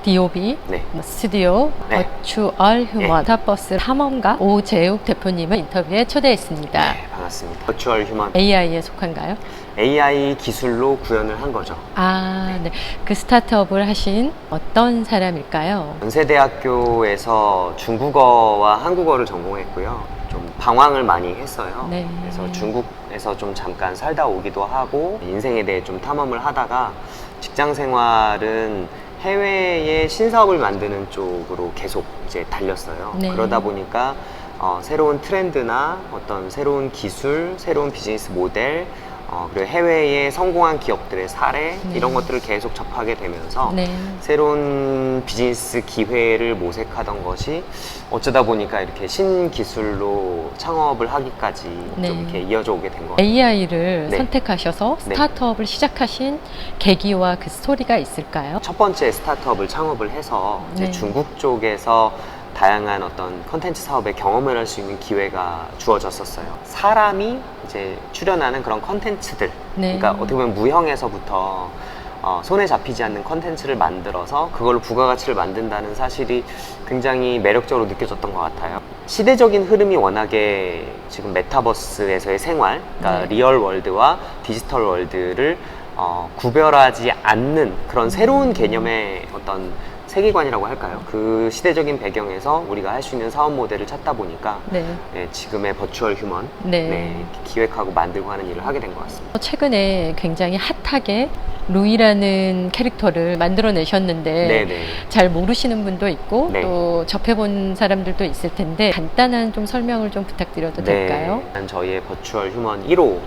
DOB, 네. 스튜디오, 네. 버추얼 휴먼, 메타버스 탐험가 오재욱 대표님을 인터뷰에 초대했습니다. 네, 반갑습니다. 버추얼 휴먼 AI에 속한가요? AI 기술로 구현을 한 거죠. 아, 네. 그 스타트업을 하신 어떤 사람일까요? 연세대학교에서 중국어와 한국어를 전공했고요. 좀 방황을 많이 했어요. 네. 그래서 중국에서 좀 잠깐 살다 오기도 하고 인생에 대해 좀 탐험을 하다가 직장 생활은 해외에 신사업을 만드는 쪽으로 계속 이제 달렸어요. 네. 그러다 보니까 새로운 트렌드나 어떤 새로운 기술, 새로운 비즈니스 모델, 그리고 해외의 성공한 기업들의 사례 네. 이런 것들을 계속 접하게 되면서 네. 새로운 비즈니스 기회를 모색하던 것이 어쩌다 보니까 이렇게 신기술로 창업을 하기까지 네. 좀 이렇게 이어져 오게 된 것 같아요. AI를 네. 선택하셔서 네. 스타트업을 시작하신 계기와 그 스토리가 있을까요? 첫 번째 스타트업을 창업을 해서 이제 네. 중국 쪽에서 다양한 어떤 컨텐츠 사업에 경험을 할 수 있는 기회가 주어졌었어요. 사람이 이제 출연하는 그런 컨텐츠들, 네. 그러니까 어떻게 보면 무형에서부터 손에 잡히지 않는 컨텐츠를 만들어서 그걸로 부가가치를 만든다는 사실이 굉장히 매력적으로 느껴졌던 것 같아요. 시대적인 흐름이 워낙에 지금 메타버스에서의 생활, 그러니까 네. 리얼 월드와 디지털 월드를 구별하지 않는 그런 새로운 개념의 어떤 세계관이라고 할까요? 그 시대적인 배경에서 우리가 할 수 있는 사업 모델을 찾다 보니까 네. 네, 지금의 버추얼 휴먼 네. 기획하고 만들고 하는 일을 하게 된 것 같습니다. 최근에 굉장히 핫하게 루이라는 캐릭터를 만들어내셨는데 네네. 잘 모르시는 분도 있고 네. 또 접해본 사람들도 있을 텐데 간단한 좀 설명을 좀 부탁드려도 될까요? 저희의 버추얼 휴먼 1호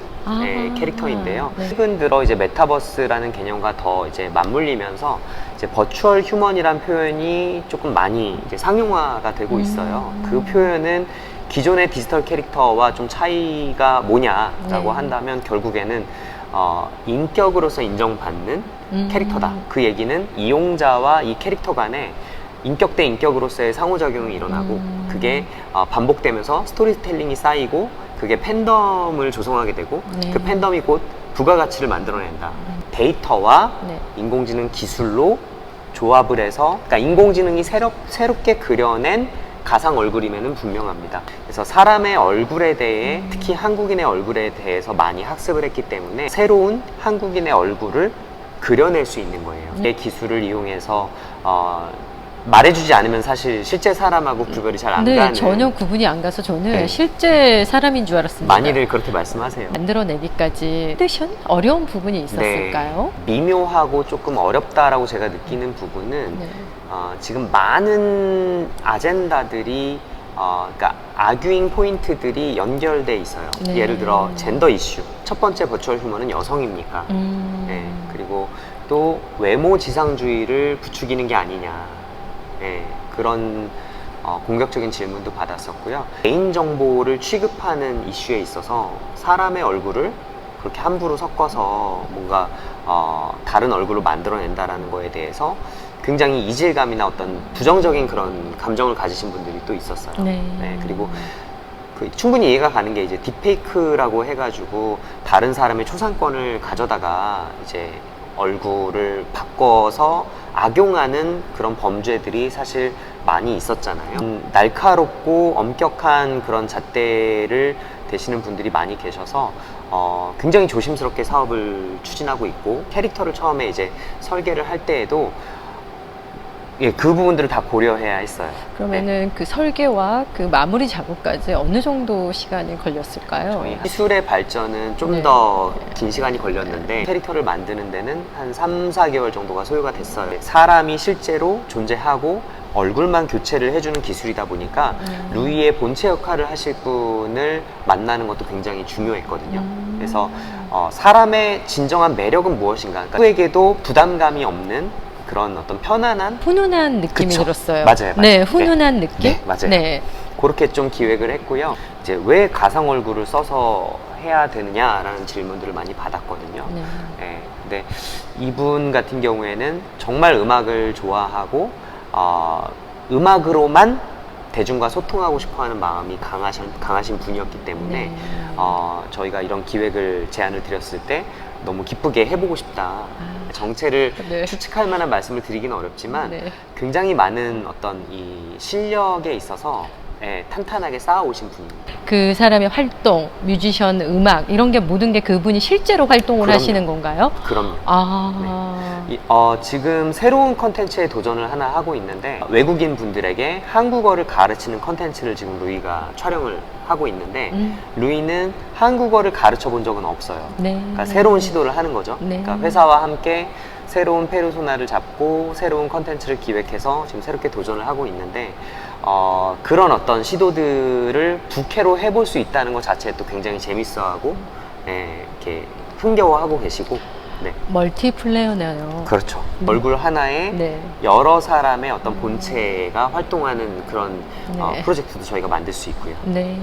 캐릭터인데요. 네. 최근 들어 이제 메타버스라는 개념과 더 이제 맞물리면서 이제 버추얼 휴먼이란 표현이 조금 많이 이제 상용화가 되고 있어요. 그 표현은 기존의 디지털 캐릭터와 좀 차이가 뭐냐라고 네. 한다면 결국에는 인격으로서 인정받는 캐릭터다. 그 얘기는 이용자와 이 캐릭터 간에 인격 대 인격으로서의 상호작용이 일어나고 그게 반복되면서 스토리텔링이 쌓이고 그게 팬덤을 조성하게 되고 네. 그 팬덤이 곧 부가가치를 만들어낸다. 데이터와 네. 인공지능 기술로 조합을 해서 그러니까 인공지능이 새롭게 그려낸 가상 얼굴임에는 분명합니다. 그래서 사람의 얼굴에 대해 특히 한국인의 얼굴에 대해서 많이 학습을 했기 때문에 새로운 한국인의 얼굴을 그려낼 수 있는 거예요. 이 기술을 이용해서 말해주지 않으면 사실 실제 사람하고 구별이 잘 안 네, 가는 전혀 구분이 안 가서 저는 네. 실제 사람인 줄 알았습니다. 많이들 그렇게 말씀하세요. 만들어내기까지 힘드신 어려운 부분이 있었을까요? 네, 미묘하고 조금 어렵다라고 제가 느끼는 부분은 네. 지금 많은 아젠다들이 그러니까 아규잉 포인트들이 연결돼 있어요. 네. 예를 들어 젠더 이슈. 첫 번째 버추얼 휴먼은 여성입니까? 네, 그리고 또 외모 지상주의를 부추기는 게 아니냐. 네, 그런 공격적인 질문도 받았었고요. 개인정보를 취급하는 이슈에 있어서 사람의 얼굴을 그렇게 함부로 섞어서 뭔가 다른 얼굴로 만들어낸다라는 거에 대해서 굉장히 이질감이나 어떤 부정적인 그런 감정을 가지신 분들이 또 있었어요. 네. 그리고 충분히 이해가 가는 게 이제 딥페이크라고 해가지고 다른 사람의 초상권을 가져다가 이제 얼굴을 바꿔서 악용하는 그런 범죄들이 사실 많이 있었잖아요. 날카롭고 엄격한 그런 잣대를 대시는 분들이 많이 계셔서 굉장히 조심스럽게 사업을 추진하고 있고 캐릭터를 처음에 이제 설계를 할 때에도 그 부분들을 다 고려해야 했어요. 그러면은 그 설계와 그 마무리 작업까지 어느 정도 시간이 걸렸을까요? 저희 기술의 발전은 좀 네. 더 긴 시간이 걸렸는데 캐릭터를 만드는 데는 한 3, 4개월 정도가 소요가 됐어요. 사람이 실제로 존재하고 얼굴만 교체를 해주는 기술이다 보니까 루이의 본체 역할을 하실 분을 만나는 것도 굉장히 중요했거든요. 그래서 사람의 진정한 매력은 무엇인가, 그러니까 누구에게도 부담감이 없는 그런 어떤 편안한 훈훈한 느낌이 그쵸. 들었어요. 맞아요. 네, 훈훈한 느낌? 네, 맞아요. 네. 그렇게 좀 기획을 했고요. 이제 왜 가상 얼굴을 써서 해야 되느냐라는 질문들을 많이 받았거든요. 네. 네, 근데 이분 같은 경우에는 정말 음악을 좋아하고 음악으로만 대중과 소통하고 싶어하는 마음이 강하신 분이었기 때문에 네. 저희가 이런 기획을 제안을 드렸을 때 너무 기쁘게 해보고 싶다. 정체를 네. 추측할 만한 말씀을 드리기는 어렵지만 네. 굉장히 많은 어떤 이 실력에 있어서 탄탄하게 쌓아오신 분입니다. 그 사람의 활동, 뮤지션, 음악 이런 게 모든 게 그분이 실제로 활동을 그럼요. 하시는 건가요? 그럼요. 아, 지금 새로운 컨텐츠에 도전을 하나 하고 있는데 외국인 분들에게 한국어를 가르치는 컨텐츠를 지금 루이가 촬영을 하고 있는데 루이는 한국어를 가르쳐 본 적은 없어요. 네. 그러니까 새로운 시도를 하는 거죠. 네. 그러니까 회사와 함께 새로운 페르소나를 잡고 새로운 컨텐츠를 기획해서 지금 새롭게 도전을 하고 있는데 그런 어떤 시도들을 부캐로 해볼 수 있다는 것 자체에 또 굉장히 재밌어하고 이렇게 흥겨워하고 계시고 네. 멀티플레이어네요. 그렇죠. 얼굴 하나에 네. 여러 사람의 어떤 본체가 활동하는 그런 네. 프로젝트도 저희가 만들 수 있고요. 네.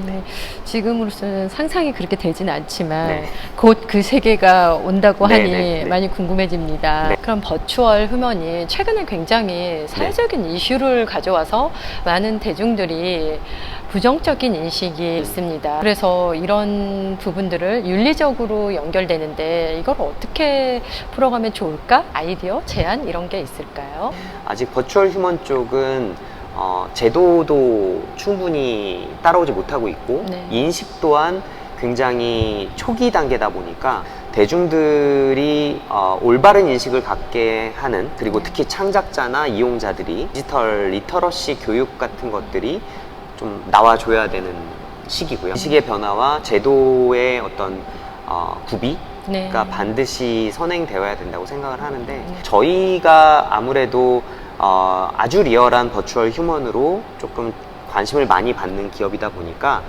지금으로서는 상상이 그렇게 되진 않지만 네. 곧 그 세계가 온다고 네, 하니 네, 네. 많이 궁금해집니다. 네. 그럼 버추얼 휴먼이 최근에 굉장히 사회적인 이슈를 가져와서 많은 대중들이 부정적인 인식이 있습니다. 그래서 이런 부분들을 윤리적으로 연결되는데 이걸 어떻게 풀어가면 좋을까? 아이디어, 제안 이런 게 있을까요? 아직 버추얼 휴먼 쪽은 제도도 충분히 따라오지 못하고 있고 네. 인식 또한 굉장히 초기 단계다 보니까 대중들이 올바른 인식을 갖게 하는 그리고 특히 창작자나 이용자들이 디지털 리터러시 교육 같은 것들이 좀 나와줘야 되는 시기고요. 인식의 변화와 제도의 어떤 구비 네. 가 반드시 선행되어야 된다고 생각을 하는데 저희가 아무래도 아주 리얼한 버추얼 휴먼으로 조금 관심을 많이 받는 기업이다 보니까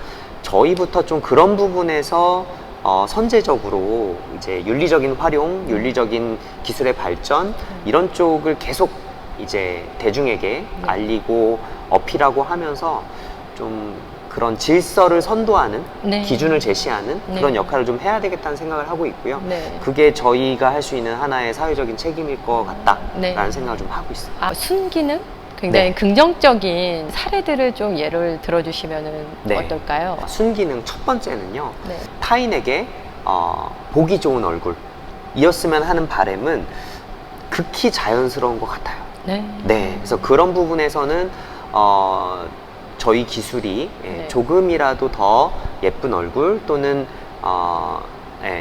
저희부터 좀 그런 부분에서 선제적으로 이제 윤리적인 활용, 윤리적인 기술의 발전 이런 쪽을 계속 이제 대중에게 알리고 어필하고 하면서 좀 그런 질서를 선도하는 네. 기준을 제시하는 네. 그런 역할을 좀 해야 되겠다는 생각을 하고 있고요. 네. 그게 저희가 할 수 있는 하나의 사회적인 책임일 것 같다라는 네. 생각을 좀 하고 있어요. 순기능? 굉장히 네. 긍정적인 사례들을 좀 예를 들어주시면 네. 어떨까요? 순기능 첫 번째는요. 네. 타인에게 보기 좋은 얼굴 이었으면 하는 바람은 극히 자연스러운 것 같아요. 네. 네, 그래서 그런 부분에서는 저희 기술이 네. 조금이라도 더 예쁜 얼굴 또는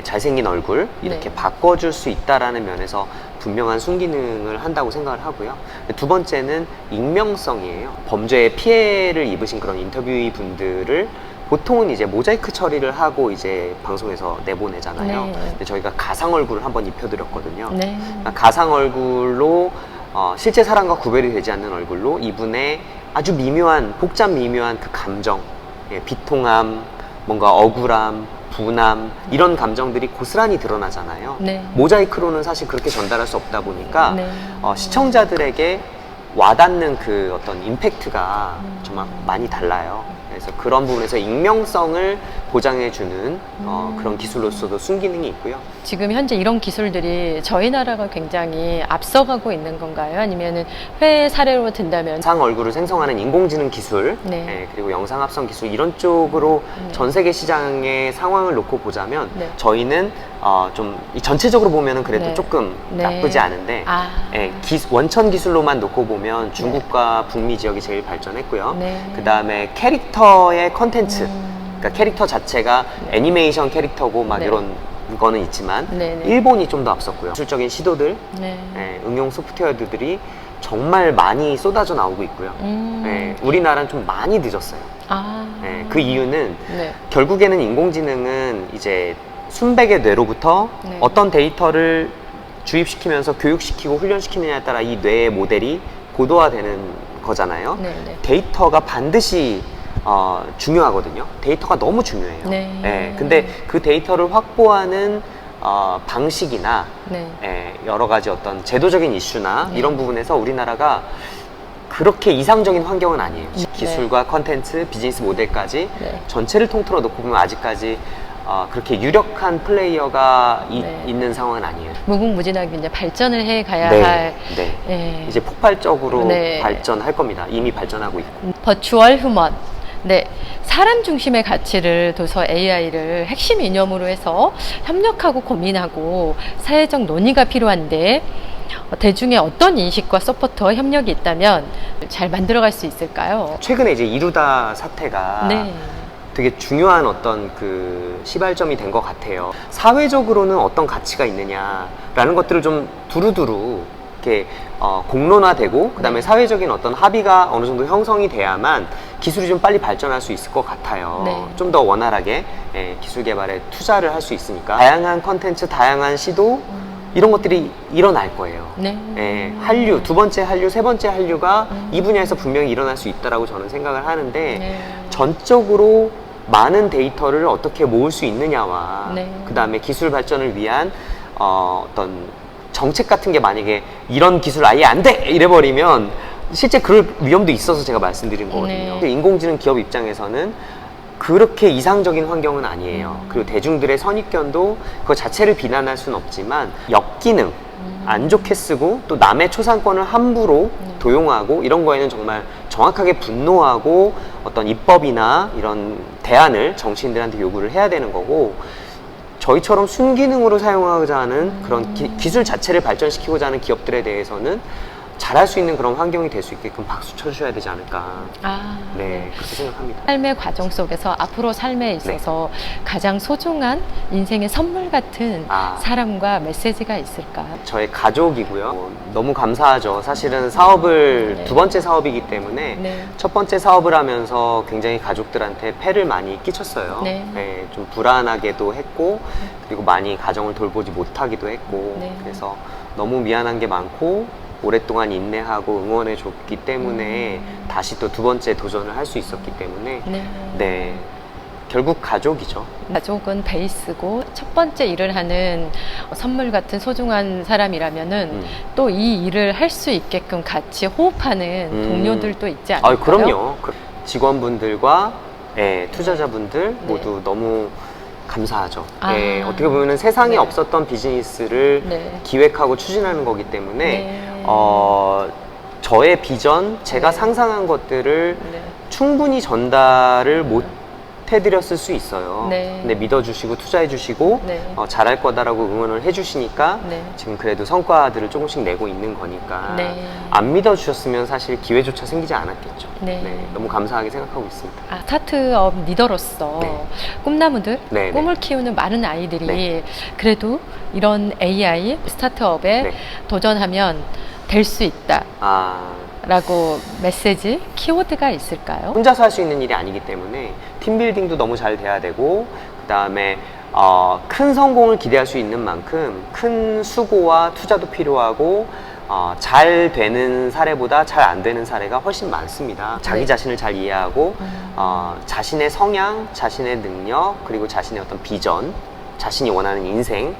잘생긴 얼굴 이렇게 네. 바꿔줄 수 있다라는 면에서 분명한 순기능을 한다고 생각을 하고요. 두 번째는 익명성이에요. 범죄에 피해를 입으신 그런 인터뷰이 분들을 보통은 이제 모자이크 처리를 하고 이제 방송에서 내보내잖아요. 네. 근데 저희가 가상 얼굴을 한번 입혀드렸거든요. 네. 그러니까 가상 얼굴로 실제 사람과 구별이 되지 않는 얼굴로 이분의 아주 미묘한 복잡 미묘한 그 감정, 비통함, 뭔가 억울함, 분함 이런 감정들이 고스란히 드러나잖아요. 네. 모자이크로는 사실 그렇게 전달할 수 없다 보니까 네. 시청자들에게 와닿는 그 어떤 임팩트가 정말 많이 달라요. 그래서 그런 부분에서 익명성을 보장해주는 그런 기술로서도 순기능이 있고요. 지금 현재 이런 기술들이 저희 나라가 굉장히 앞서가고 있는 건가요? 아니면 해외 사례로 든다면 영상 얼굴을 생성하는 인공지능 기술, 네. 그리고 영상 합성 기술 이런 쪽으로 네. 전 세계 시장의 상황을 놓고 보자면 네. 저희는 좀 전체적으로 보면은 그래도 네. 조금 네. 나쁘지 않은데 원천 기술로만 놓고 보면 중국과 북미 지역이 제일 발전했고요. 네. 그 다음에 캐릭터의 컨텐츠, 그러니까 캐릭터 자체가 애니메이션 캐릭터고 막 네. 이런 거는 있지만 네, 네. 일본이 좀 더 앞섰고요. 기술적인 시도들, 네. 응용 소프트웨어들이 정말 많이 쏟아져 나오고 있고요. 우리나라는 좀 많이 늦었어요. 그 이유는 네. 결국에는 인공지능은 이제 순백의 뇌로부터 네. 어떤 데이터를 주입시키면서 교육시키고 훈련시키느냐에 따라 이 뇌의 모델이 고도화되는 거잖아요. 네, 네. 데이터가 반드시 중요하거든요. 데이터가 너무 중요해요. 네. 근데 그 데이터를 확보하는 방식이나 네. 여러 가지 어떤 제도적인 이슈나 네. 이런 부분에서 우리나라가 그렇게 이상적인 환경은 아니에요. 네. 기술과 컨텐츠, 비즈니스 모델까지 네. 전체를 통틀어 놓고 보면 아직까지 그렇게 유력한 플레이어가 네. 있는 상황은 아니에요. 무궁무진하게 이제 발전을 해 가야 네, 할 네. 예. 이제 폭발적으로 네. 발전할 겁니다. 이미 발전하고 있고. 버추얼 휴먼. 네. 사람 중심의 가치를 둬서 AI를 핵심 이념으로 해서 협력하고 고민하고 사회적 논의가 필요한데 대중의 어떤 인식과 서포트와 협력이 있다면 잘 만들어갈 수 있을까요? 최근에 이제 이루다 사태가 네. 되게 중요한 어떤 그 시발점이 된 것 같아요. 사회적으로는 어떤 가치가 있느냐라는 것들을 좀 두루두루 이렇게 공론화되고 그다음에 네. 사회적인 어떤 합의가 어느 정도 형성이 돼야만 기술이 좀 빨리 발전할 수 있을 것 같아요. 네. 좀 더 원활하게 기술 개발에 투자를 할 수 있으니까 다양한 컨텐츠, 다양한 시도 이런 것들이 일어날 거예요. 네. 예, 한류, 두 번째 한류, 세 번째 한류가 이 분야에서 분명히 일어날 수 있다라고 저는 생각을 하는데 네. 전적으로 많은 데이터를 어떻게 모을 수 있느냐와 네. 그 다음에 기술 발전을 위한 어떤 정책 같은 게 만약에 이런 기술 아예 안 돼! 이래버리면 실제 그럴 위험도 있어서 제가 말씀드린 거거든요. 네. 인공지능 기업 입장에서는 그렇게 이상적인 환경은 아니에요. 그리고 대중들의 선입견도 그거 자체를 비난할 수는 없지만 역기능, 안 좋게 쓰고 또 남의 초상권을 함부로 도용하고 이런 거에는 정말 정확하게 분노하고 어떤 입법이나 이런 대안을 정치인들한테 요구를 해야 되는 거고 저희처럼 순기능으로 사용하고자 하는 그런 기술 자체를 발전시키고자 하는 기업들에 대해서는 잘할 수 있는 그런 환경이 될 수 있게끔 박수 쳐주셔야 되지 않을까. 아, 네, 그렇게 생각합니다. 삶의 과정 속에서 앞으로 삶에 있어서 가장 소중한 인생의 선물 같은 사람과 메시지가 있을까요? 저의 가족이고요. 너무 감사하죠. 사실은 사업을 네. 두 번째 사업이기 때문에 네. 첫 번째 사업을 하면서 굉장히 가족들한테 폐를 많이 끼쳤어요. 네. 좀 불안하게도 했고 그리고 많이 가정을 돌보지 못하기도 했고 네. 그래서 너무 미안한 게 많고 오랫동안 인내하고 응원해 줬기 때문에 다시 또 두 번째 도전을 할 수 있었기 때문에 네, 결국 가족이죠. 가족은 베이스고 첫 번째 일을 하는 선물 같은 소중한 사람이라면은 또 이 일을 할 수 있게끔 같이 호흡하는 동료들도 있지 않을까요? 그럼요. 직원분들과 투자자분들 모두 너무 감사하죠. 어떻게 보면 세상에 없었던 비즈니스를 기획하고 추진하는 거기 때문에 저의 비전, 제가 상상한 것들을 충분히 전달을 못 해드렸을 수 있어요. 근데 믿어주시고 투자해주시고 잘할 거다라고 응원을 해주시니까 지금 그래도 성과들을 조금씩 내고 있는 거니까 안 믿어주셨으면 사실 기회조차 생기지 않았겠죠. 너무 감사하게 생각하고 있습니다. 스타트업 리더로서 꿈나무들, 네, 꿈을 키우는 많은 아이들이 그래도 이런 AI 스타트업에 도전하면 될 수 있다 라고 메시지, 키워드가 있을까요? 혼자서 할 수 있는 일이 아니기 때문에 팀빌딩도 너무 잘 돼야 되고 그 다음에 큰 성공을 기대할 수 있는 만큼 큰 수고와 투자도 필요하고 잘 되는 사례보다 잘 안 되는 사례가 훨씬 많습니다. 자기 자신을 잘 이해하고 자신의 성향, 자신의 능력 그리고 자신의 어떤 비전, 자신이 원하는 인생에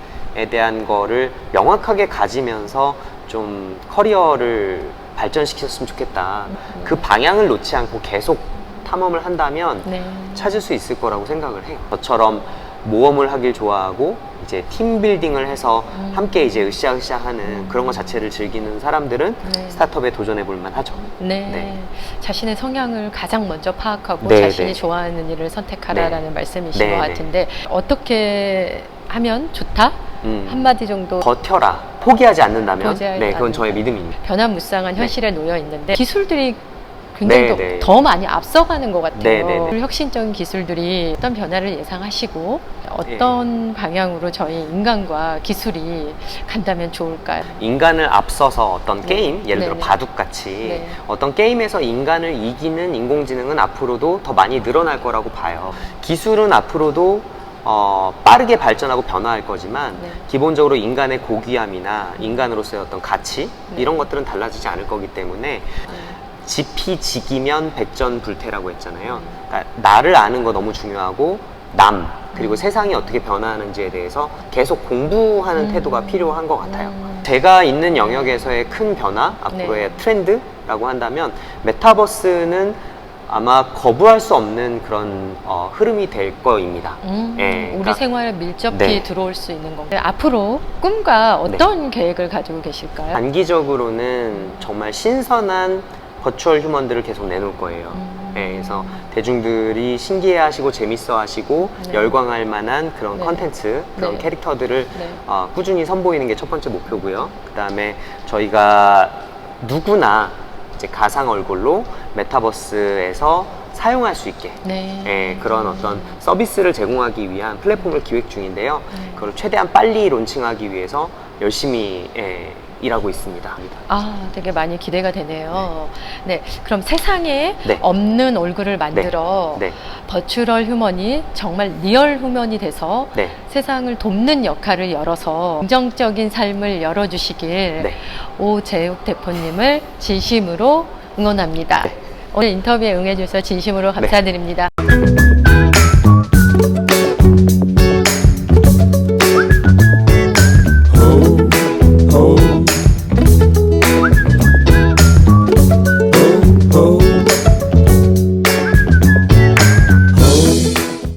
대한 거를 명확하게 가지면서 좀 커리어를 발전시켰으면 좋겠다. 그 방향을 놓지 않고 계속 탐험을 한다면 찾을 수 있을 거라고 생각을 해요. 저처럼 모험을 하길 좋아하고 이제 팀빌딩을 해서 함께 이제 으쌰으쌰하는 그런 것 자체를 즐기는 사람들은 스타트업에 도전해 볼 만하죠. 자신의 성향을 가장 먼저 파악하고 네, 자신이 네. 좋아하는 일을 선택하라라는 말씀이신 네, 것 네. 같은데 어떻게 하면 좋다? 한마디 정도 버텨라. 포기하지 않는다면 포기하지 그건 저의 않는다면. 믿음입니다. 변화무쌍한 현실에 놓여 있는데 기술들이 굉장히 네. 더 많이 앞서가는 것 같아요. 네, 네, 네. 혁신적인 기술들이 어떤 변화를 예상하시고 어떤 방향으로 저희 인간과 기술이 간다면 좋을까요? 인간을 앞서서 어떤 게임, 예를 들어 네네. 바둑같이 어떤 게임에서 인간을 이기는 인공지능은 앞으로도 더 많이 늘어날 거라고 봐요. 기술은 앞으로도 빠르게 발전하고 변화할 거지만 기본적으로 인간의 고귀함이나 인간으로서의 어떤 가치 이런 것들은 달라지지 않을 거기 때문에 지피지기면 백전불태라고 했잖아요. 그러니까 나를 아는 거 너무 중요하고 남 그리고 세상이 어떻게 변화하는지에 대해서 계속 공부하는 태도가 필요한 것 같아요. 제가 있는 영역에서의 큰 변화, 앞으로의 트렌드라고 한다면 메타버스는 아마 거부할 수 없는 그런 흐름이 될 거입니다. 예, 우리 그러니까 생활에 밀접히 네. 들어올 수 있는 건가요? 앞으로 꿈과 어떤 계획을 가지고 계실까요? 단기적으로는 정말 신선한 버추얼 휴먼들을 계속 내놓을 거예요. 예, 그래서 대중들이 신기해하시고 재밌어하시고 네. 열광할 만한 그런 네. 컨텐츠, 그런 네. 캐릭터들을 네. 꾸준히 선보이는 게 첫 번째 목표고요. 그 다음에 저희가 누구나 이제 가상 얼굴로 메타버스에서 사용할 수 있게 네. 예, 그런 어떤 서비스를 제공하기 위한 플랫폼을 기획 중인데요. 네. 그걸 최대한 빨리 론칭하기 위해서 열심히 일하고 있습니다. 되게 많이 기대가 되네요. 네. 그럼 세상에 네. 없는 얼굴을 만들어 네. 버추럴 휴먼이 정말 리얼 휴먼이 돼서 네. 세상을 돕는 역할을 열어서 긍정적인 삶을 열어주시길 네. 오재욱 대표님을 진심으로 응원합니다. 네. 오늘 인터뷰에 응해주셔서 진심으로 네. 감사드립니다.